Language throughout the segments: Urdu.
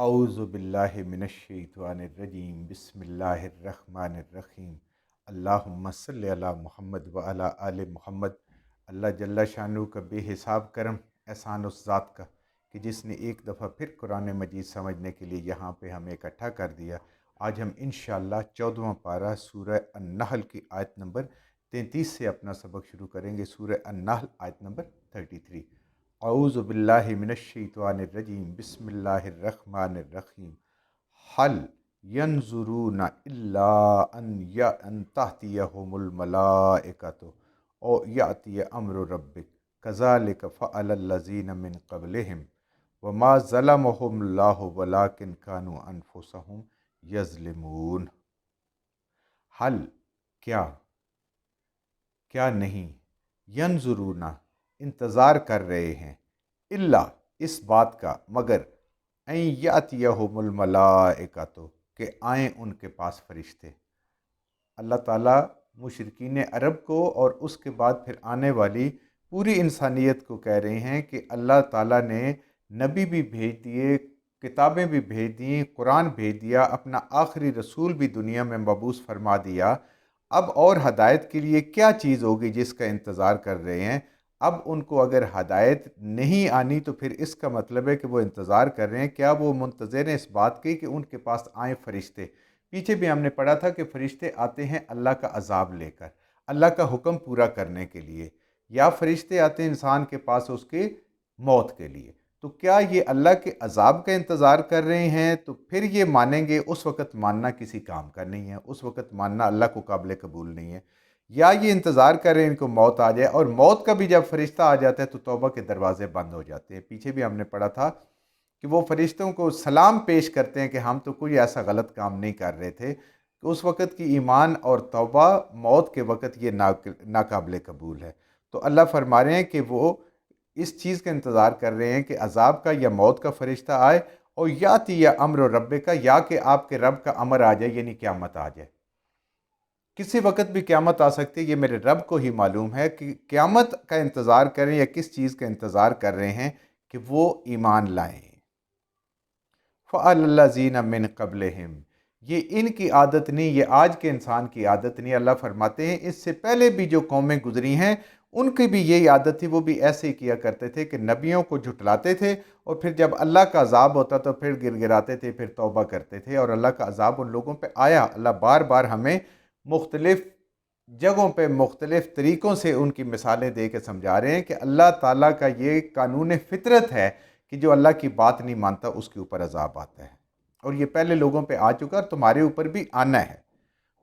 اعوذ باللہ من الشیطان الرجیم بسم اللہ الرحمن الرحیم اللہم صلی علی محمد وعلی آل محمد۔ اللہ جل شانہ کا بے حساب کرم احسان اس ذات کا کہ جس نے ایک دفعہ پھر قرآن مجید سمجھنے کے لیے یہاں پہ ہمیں اکٹھا کر دیا۔ آج ہم انشاءاللہ 14واں پارہ سورہ النحل کی آیت نمبر 33 سے اپنا سبق شروع کریں گے۔ سورہ النحل آیت نمبر 33۔ اعوذ باللہ من الشیطان الرجیم بسم اللہ الرحمن الرحیم حل ینظرون الا ان تأتیہم الملائکۃ او یأتی امر ربک کذالک فعل الذین من قبلہم وما ظلمہم اللہ ولکن کانوا انفسہم یظلمون۔ حل کیا نہیں، ینظرون انتظار کر رہے ہیں، اللہ اس بات کا، مگر ان یاتیہم الملائکۃ کہ آئیں ان کے پاس فرشتے۔ اللہ تعالیٰ مشرکین عرب کو اور اس کے بعد پھر آنے والی پوری انسانیت کو کہہ رہے ہیں کہ اللہ تعالیٰ نے نبی بھی بھیج دیے، کتابیں بھی بھیج دیں، قرآن بھیج دیا، اپنا آخری رسول بھی دنیا میں مبعوث فرما دیا۔ اب اور ہدایت کے لیے کیا چیز ہوگی جس کا انتظار کر رہے ہیں؟ اب ان کو اگر ہدایت نہیں آنی تو پھر اس کا مطلب ہے کہ وہ انتظار کر رہے ہیں، کیا وہ منتظر ہیں اس بات کی کہ ان کے پاس آئیں فرشتے؟ پیچھے بھی ہم نے پڑھا تھا کہ فرشتے آتے ہیں اللہ کا عذاب لے کر، اللہ کا حکم پورا کرنے کے لیے، یا فرشتے آتے ہیں انسان کے پاس اس کے موت کے لیے۔ تو کیا یہ اللہ کے عذاب کا انتظار کر رہے ہیں؟ تو پھر یہ مانیں گے، اس وقت ماننا کسی کام کا نہیں ہے، اس وقت ماننا اللہ کو قابل قبول نہیں ہے۔ یا یہ انتظار کر رہے ہیں ان کو موت آ جائے، اور موت کا بھی جب فرشتہ آ جاتا ہے تو توبہ کے دروازے بند ہو جاتے ہیں۔ پیچھے بھی ہم نے پڑھا تھا کہ وہ فرشتوں کو سلام پیش کرتے ہیں کہ ہم تو کوئی ایسا غلط کام نہیں کر رہے تھے، کہ اس وقت کی ایمان اور توبہ موت کے وقت یہ ناقابل قبول ہے۔ تو اللہ فرما رہے ہیں کہ وہ اس چیز کا انتظار کر رہے ہیں کہ عذاب کا یا موت کا فرشتہ آئے، اور یاتی یا امر رب کا، یا کہ آپ کے رب کا امر آ جائے، یعنی قیامت آ جائے۔ کسی وقت بھی قیامت آ سکتی ہے، یہ میرے رب کو ہی معلوم ہے کہ قیامت کا انتظار کریں یا کس چیز کا انتظار کر رہے ہیں کہ وہ ایمان لائیں۔ فَعَلَ الَّذِينَ مِن قَبْلِهِمْ، یہ ان کی عادت نہیں، یہ آج کے انسان کی عادت نہیں۔ اللہ فرماتے ہیں اس سے پہلے بھی جو قومیں گزری ہیں ان کی بھی یہی عادت تھی، وہ بھی ایسے ہی کیا کرتے تھے کہ نبیوں کو جھٹلاتے تھے، اور پھر جب اللہ کا عذاب ہوتا تو پھر گر گراتے تھے، پھر توبہ کرتے تھے، اور اللہ کا عذاب ان لوگوں پہ آیا۔ اللہ بار بار ہمیں مختلف جگہوں پہ مختلف طریقوں سے ان کی مثالیں دے کے سمجھا رہے ہیں کہ اللہ تعالیٰ کا یہ قانون فطرت ہے کہ جو اللہ کی بات نہیں مانتا اس کے اوپر عذاب آتا ہے، اور یہ پہلے لوگوں پہ آ چکا اور تمہارے اوپر بھی آنا ہے۔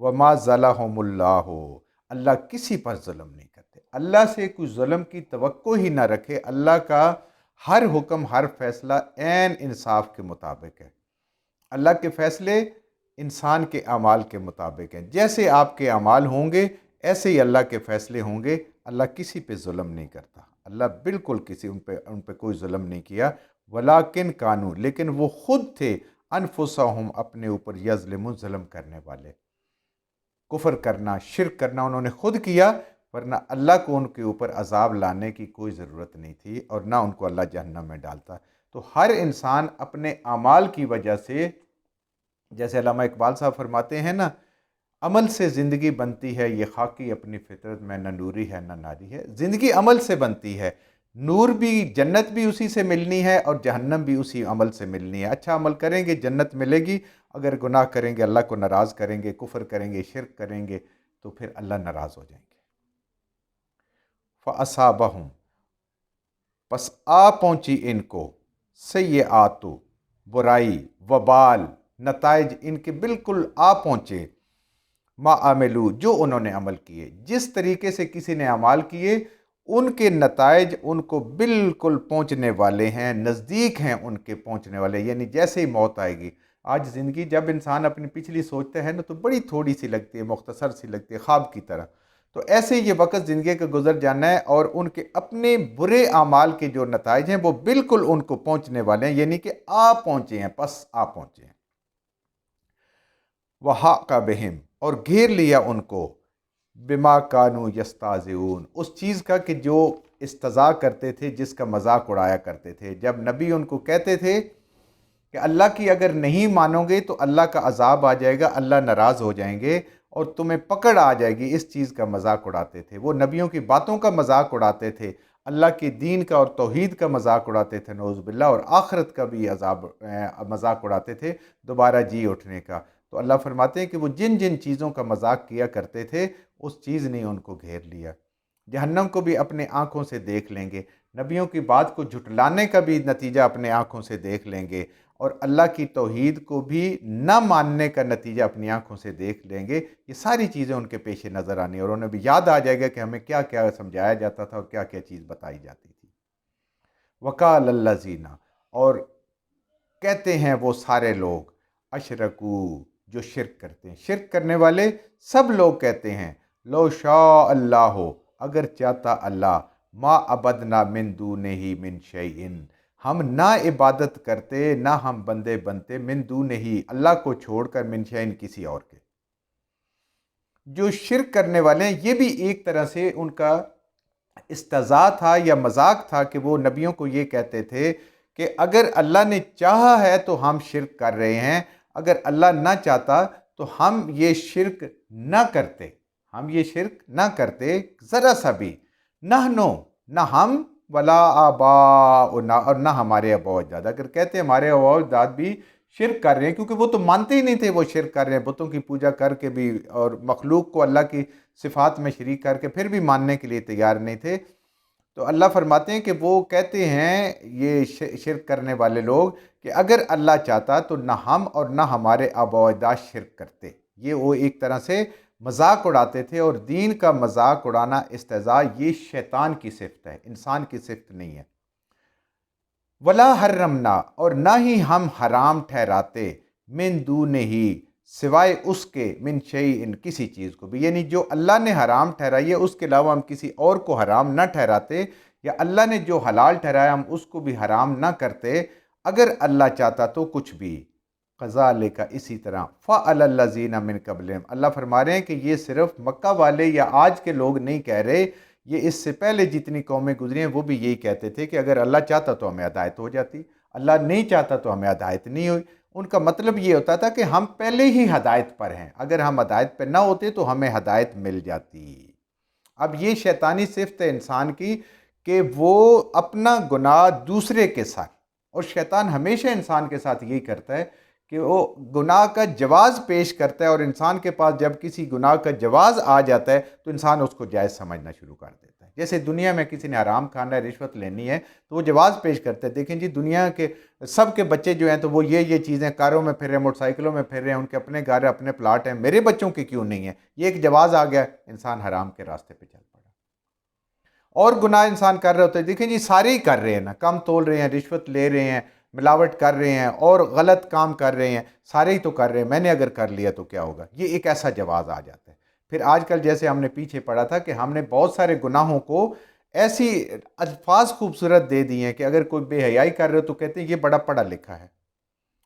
وَمَا ظَلَمَهُمُ اللَّهُ، اللہ کسی پر ظلم نہیں کرتے، اللہ سے کوئی ظلم کی توقع ہی نہ رکھے۔ اللہ کا ہر حکم، ہر فیصلہ عین انصاف کے مطابق ہے۔ اللہ کے فیصلے انسان کے اعمال کے مطابق ہیں، جیسے آپ کے اعمال ہوں گے ایسے ہی اللہ کے فیصلے ہوں گے۔ اللہ کسی پہ ظلم نہیں کرتا، اللہ بالکل ان پہ کوئی ظلم نہیں کیا۔ ولیکن کانو، لیکن وہ خود تھے، انفسہم اپنے اوپر، یظلمون ظلم کرنے والے۔ کفر کرنا، شرک کرنا انہوں نے خود کیا، ورنہ اللہ کو ان کے اوپر عذاب لانے کی کوئی ضرورت نہیں تھی، اور نہ ان کو اللہ جہنم میں ڈالتا۔ تو ہر انسان اپنے اعمال کی وجہ سے، جیسے علامہ اقبال صاحب فرماتے ہیں نا، عمل سے زندگی بنتی ہے، یہ خاکی اپنی فطرت میں نہ نوری ہے نہ ناری ہے۔ زندگی عمل سے بنتی ہے، نور بھی، جنت بھی اسی سے ملنی ہے، اور جہنم بھی اسی عمل سے ملنی ہے۔ اچھا عمل کریں گے جنت ملے گی، اگر گناہ کریں گے اللہ کو ناراض کریں گے، کفر کریں گے، شرک کریں گے تو پھر اللہ ناراض ہو جائیں گے۔ فَأَصَابَهُمْ، پس آ پہنچی ان کو، سیئات، برائی، وبال، نتائج ان کے بالکل آ پہنچے، ما عملو، جو انہوں نے عمل کیے، جس طریقے سے کسی نے اعمال کیے ان کے نتائج ان کو بالکل پہنچنے والے ہیں، نزدیک ہیں ان کے پہنچنے والے، یعنی جیسے ہی موت آئے گی۔ آج زندگی جب انسان اپنی پچھلی سوچتا ہے نا تو بڑی تھوڑی سی لگتی ہے، مختصر سی لگتی ہے، خواب کی طرح۔ تو ایسے ہی یہ وقت زندگی کا گزر جانا ہے، اور ان کے اپنے برے اعمال کے جو نتائج ہیں وہ بالکل ان کو پہنچنے والے ہیں، یعنی کہ آ پہنچے ہیں، پس آ پہنچے ہیں۔ وَحَاقَ بِهِمْ، اور گھیر لیا ان کو، بِمَا كَانُوا يَسْتَهْزِئُونَ، اس چیز کا کہ جو استہزاء کرتے تھے، جس کا مذاق اڑایا کرتے تھے۔ جب نبی ان کو کہتے تھے کہ اللہ کی اگر نہیں مانو گے تو اللہ کا عذاب آ جائے گا، اللہ ناراض ہو جائیں گے اور تمہیں پکڑ آ جائے گی۔ اس چیز کا مذاق اڑاتے تھے وہ، نبیوں کی باتوں کا مذاق اڑاتے تھے، اللہ کے دین کا اور توحید کا مذاق اڑاتے تھے نعوذ باللہ، اور آخرت کا بھی مذاق اڑاتے تھے، دوبارہ جی اٹھنے کا۔ تو اللہ فرماتے ہیں کہ وہ جن جن چیزوں کا مذاق کیا کرتے تھے اس چیز نے ان کو گھیر لیا۔ جہنم کو بھی اپنے آنکھوں سے دیکھ لیں گے، نبیوں کی بات کو جھٹلانے کا بھی نتیجہ اپنے آنکھوں سے دیکھ لیں گے، اور اللہ کی توحید کو بھی نہ ماننے کا نتیجہ اپنی آنکھوں سے دیکھ لیں گے۔ یہ ساری چیزیں ان کے پیش نظر آنی، اور انہیں بھی یاد آ جائے گا کہ ہمیں کیا کیا سمجھایا جاتا تھا اور کیا کیا چیز بتائی جاتی تھی۔ وقال الذین، اور کہتے ہیں وہ سارے لوگ، اشرکو، جو شرک کرتے ہیں، شرک کرنے والے سب لوگ کہتے ہیں، لو شاء اللہ ہو، اگر چاہتا اللہ، ما عبدنا من دونہ من شیئن، ہم نہ عبادت کرتے، نہ ہم بندے بنتے، من دونہ، اللہ کو چھوڑ کر، من شیئن، کسی اور کے۔ جو شرک کرنے والے ہیں یہ بھی ایک طرح سے ان کا استہزاء تھا یا مذاق تھا کہ وہ نبیوں کو یہ کہتے تھے کہ اگر اللہ نے چاہا ہے تو ہم شرک کر رہے ہیں، اگر اللہ نہ چاہتا تو ہم یہ شرک نہ کرتے، ہم یہ شرک نہ کرتے ذرا سا بھی، نہ ہم، ولا آباؤنا، اور نہ ہمارے آباء و اجداد۔ اگر کہتے ہمارے آباء و اجداد بھی شرک کر رہے ہیں، کیونکہ وہ تو مانتے ہی نہیں تھے وہ شرک کر رہے ہیں، بتوں کی پوجا کر کے بھی اور مخلوق کو اللہ کی صفات میں شریک کر کے پھر بھی ماننے کے لیے تیار نہیں تھے، تو اللہ فرماتے ہیں کہ وہ کہتے ہیں یہ شرک کرنے والے لوگ کہ اگر اللہ چاہتا تو نہ ہم اور نہ ہمارے آباء و اجداد شرک کرتے۔ یہ وہ ایک طرح سے مذاق اڑاتے تھے، اور دین کا مذاق اڑانا، استہزاء، یہ شیطان کی صفت ہے، انسان کی صفت نہیں ہے۔ ولا حرمنا، اور نہ ہی ہم حرام ٹھہراتے، من دونہ، سوائے اس کے، من شیئن، کسی چیز کو بھی، یعنی جو اللہ نے حرام ٹھہرائی ہے اس کے علاوہ ہم کسی اور کو حرام نہ ٹھہراتے، یا اللہ نے جو حلال ٹھہرایا ہم اس کو بھی حرام نہ کرتے، اگر اللہ چاہتا تو کچھ بھی۔ کذالک، اسی طرح، فعل الذین من قبلہم، اللہ فرما رہے ہیں کہ یہ صرف مکہ والے یا آج کے لوگ نہیں کہہ رہے، یہ اس سے پہلے جتنی قومیں گزری ہیں وہ بھی یہی کہتے تھے کہ اگر اللہ چاہتا تو ہمیں ہدایت ہو جاتی، اللہ نہیں چاہتا تو ہمیں ہدایت نہیں ہوئی۔ ان کا مطلب یہ ہوتا تھا کہ ہم پہلے ہی ہدایت پر ہیں، اگر ہم ہدایت پہ نہ ہوتے تو ہمیں ہدایت مل جاتی۔ اب یہ شیطانی صفت ہے انسان کی کہ وہ اپنا گناہ دوسرے کے ساتھ، اور شیطان ہمیشہ انسان کے ساتھ یہی کرتا ہے کہ وہ گناہ کا جواز پیش کرتا ہے، اور انسان کے پاس جب کسی گناہ کا جواز آ جاتا ہے تو انسان اس کو جائز سمجھنا شروع کر دیتا ہے۔ جیسے دنیا میں کسی نے حرام کھانا ہے، رشوت لینی ہے تو وہ جواز پیش کرتے ہیں، دیکھیں جی دنیا کے سب کے بچے جو ہیں تو وہ یہ چیزیں، کاروں میں پھر رہے ہیں، موٹر سائیکلوں میں پھر رہے ہیں، ان کے اپنے گھر، اپنے پلاٹ ہیں، میرے بچوں کے کیوں نہیں ہیں؟ یہ ایک جواز آ گیا، انسان حرام کے راستے پہ چل پڑا۔ اور گناہ انسان کر رہے ہوتے ہیں، دیکھیں جی سارے ہی کر رہے ہیں نا، کم تول رہے ہیں، رشوت لے رہے ہیں، ملاوٹ کر رہے ہیں، اور غلط کام کر رہے ہیں، سارے ہی تو کر رہے ہیں، میں نے اگر کر لیا تو کیا ہوگا؟ یہ ایک ایسا جواز آ جاتا ہے۔ پھر آج کل جیسے ہم نے پیچھے پڑھا تھا کہ ہم نے بہت سارے گناہوں کو ایسی الفاظ خوبصورت دے دی ہیں کہ اگر کوئی بے حیائی کر رہے ہو تو کہتے ہیں یہ بڑا پڑھا لکھا ہے،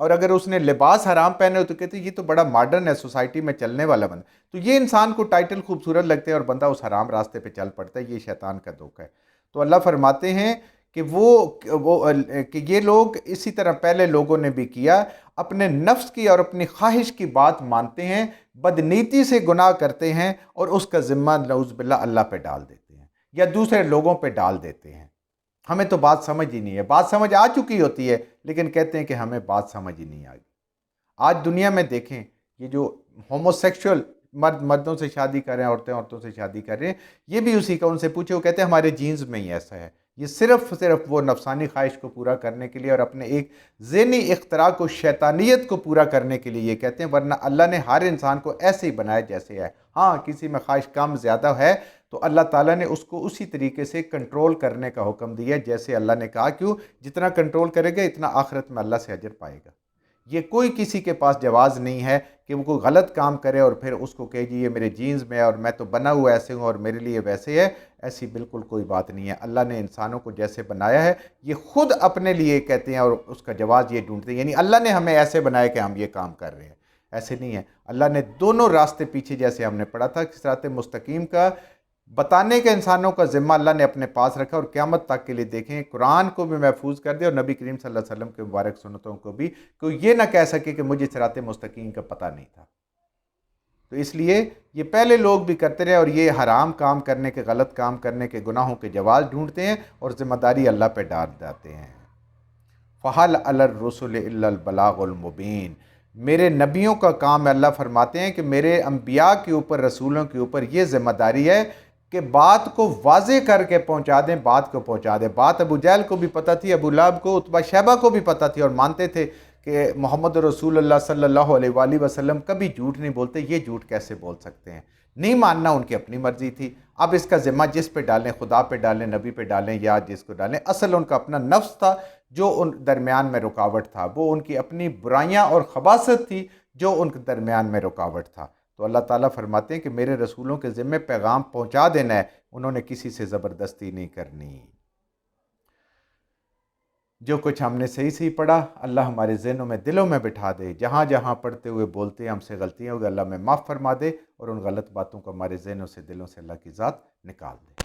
اور اگر اس نے لباس حرام پہنے ہو تو کہتے ہیں یہ تو بڑا ماڈرن ہے، سوسائٹی میں چلنے والا بندہ۔ تو یہ انسان کو ٹائٹل خوبصورت لگتے ہیں اور بندہ اس حرام راستے پہ چل پڑتا ہے، یہ شیطان کا دھوکہ ہے۔ تو اللہ فرماتے ہیں کہ کہ یہ لوگ اسی طرح پہلے لوگوں نے بھی کیا، اپنے نفس کی اور اپنی خواہش کی بات مانتے ہیں، بدنیتی سے گناہ کرتے ہیں، اور اس کا ذمہ نعوذ باللہ اللہ پہ ڈال دیتے ہیں یا دوسرے لوگوں پہ ڈال دیتے ہیں۔ ہمیں تو بات سمجھ ہی نہیں ہے، بات سمجھ آ چکی ہوتی ہے لیکن کہتے ہیں کہ ہمیں بات سمجھ ہی نہیں آئی۔ آج دنیا میں دیکھیں، یہ جو ہومو سیکشول مردوں سے شادی کر رہے ہیں، عورتوں سے شادی کر رہے ہیں، یہ بھی اسی کا، ان سے پوچھے وہ کہتے ہیں ہمارے جینز میں ہی ایسا ہے۔ یہ صرف وہ نفسانی خواہش کو پورا کرنے کے لیے اور اپنے ایک ذہنی اختراع کو، شیطانیت کو پورا کرنے کے لیے یہ کہتے ہیں، ورنہ اللہ نے ہر انسان کو ایسے ہی بنایا جیسے ہے۔ ہاں کسی میں خواہش کم زیادہ ہے تو اللہ تعالیٰ نے اس کو اسی طریقے سے کنٹرول کرنے کا حکم دیا جیسے اللہ نے کہا، کیوں؟ جتنا کنٹرول کرے گا اتنا آخرت میں اللہ سے اجر پائے گا۔ یہ کوئی کسی کے پاس جواز نہیں ہے کہ وہ کوئی غلط کام کرے اور پھر اس کو کہے جی یہ میرے جینز میں ہے اور میں تو بنا ہوا ایسے ہوں اور میرے لیے ویسے ہے، ایسی بالکل کوئی بات نہیں ہے۔ اللہ نے انسانوں کو جیسے بنایا ہے، یہ خود اپنے لیے کہتے ہیں اور اس کا جواز یہ ڈھونڈتے ہیں، یعنی اللہ نے ہمیں ایسے بنایا کہ ہم یہ کام کر رہے ہیں، ایسے نہیں ہے۔ اللہ نے دونوں راستے پیچھے جیسے ہم نے پڑھا تھا، صراط مستقیم کا بتانے کے انسانوں کا ذمہ اللہ نے اپنے پاس رکھا، اور قیامت تک کے لیے دیکھیں قرآن کو بھی محفوظ کر دیا اور نبی کریم صلی اللہ علیہ وسلم کے مبارک سنتوں کو بھی، کوئی یہ نہ کہہ سکے کہ مجھے صراط مستقیم کا پتہ نہیں تھا۔ تو اس لیے یہ پہلے لوگ بھی کرتے رہے، اور یہ حرام کام کرنے کے، غلط کام کرنے کے، گناہوں کے جواز ڈھونڈتے ہیں اور ذمہ داری اللہ پہ ڈال جاتے ہیں۔ فَحَلْ عَلَى الرُّسُلِ إِلَّا الْبَلَاغُ الْمُبِينُ، میرے نبیوں کا کام ہے، اللہ فرماتے ہیں کہ میرے انبیاء کے اوپر، رسولوں کے اوپر یہ ذمہ داری ہے کہ بات کو واضح کر کے پہنچا دیں، بات کو پہنچا دیں۔ بات ابو جہل کو بھی پتہ تھی، ابو لہب کو، عتبہ شیبہ کو بھی پتہ تھی، اور مانتے تھے کہ محمد رسول اللہ صلی اللہ علیہ وآلہ وسلم کبھی جھوٹ نہیں بولتے، یہ جھوٹ کیسے بول سکتے ہیں؟ نہیں ماننا ان کی اپنی مرضی تھی۔ اب اس کا ذمہ جس پہ ڈالیں، خدا پہ ڈالیں، نبی پہ ڈالیں، یا جس کو ڈالیں، اصل ان کا اپنا نفس تھا جو ان درمیان میں رکاوٹ تھا، وہ ان کی اپنی برائیاں اور خباثت تھی جو ان کے درمیان میں رکاوٹ تھا۔ تو اللہ تعالیٰ فرماتے ہیں کہ میرے رسولوں کے ذمہ پیغام پہنچا دینا ہے، انہوں نے کسی سے زبردستی نہیں کرنی۔ جو کچھ ہم نے صحیح صحیح پڑھا اللہ ہمارے ذہنوں میں، دلوں میں بٹھا دے، جہاں جہاں پڑھتے ہوئے بولتے ہیں ہم سے غلطیاں ہوگی، اللہ میں معاف فرما دے، اور ان غلط باتوں کو ہمارے ذہنوں سے، دلوں سے اللہ کی ذات نکال دے۔